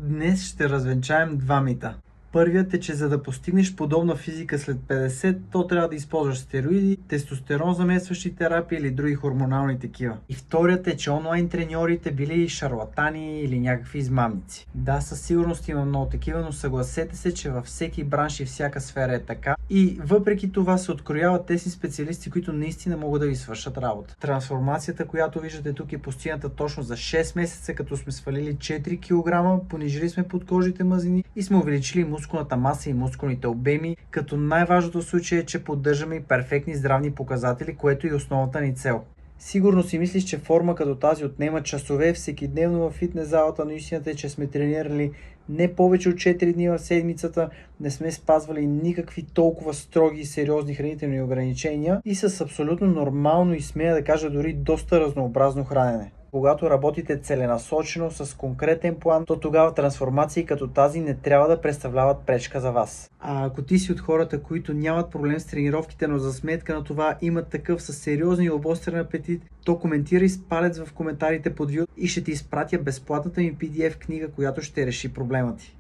Днес ще развенчаем два мита. Първият е, че за да постигнеш подобна физика след 50, то трябва да използваш стероиди, тестостерон заместващи терапии или други хормонални такива. И вторият е, че онлайн треньорите били шарлатани или някакви измамници. Да, със сигурност има много такива, но съгласете се, че във всеки бранш и всяка сфера е така. И въпреки това се открояват тези специалисти, които наистина могат да ви свършат работа. Трансформацията, която виждате тук, е постигната точно за 6 месеца, като сме свалили 4 кг, понижили сме подкожните мазнини и сме увеличили мускулната маса и мускулните обеми, като най-важното в случая е, че поддържаме и перфектни здравни показатели, което е основната ни цел. Сигурно си мислиш, че форма като тази отнема часове всекидневно в фитнес залата, но истината е, че сме тренирали не повече от 4 дни в седмицата, не сме спазвали никакви толкова строги и сериозни хранителни ограничения и с абсолютно нормално и смея да кажа дори доста разнообразно хранене. Когато работите целенасочено с конкретен план, то тогава трансформации като тази не трябва да представляват пречка за вас. А ако ти си от хората, които нямат проблем с тренировките, но за сметка на това имат такъв със сериозен и обострен апетит, то коментирай с палец в коментарите под видео и ще ти изпратя безплатната ми PDF книга, която ще реши проблема ти.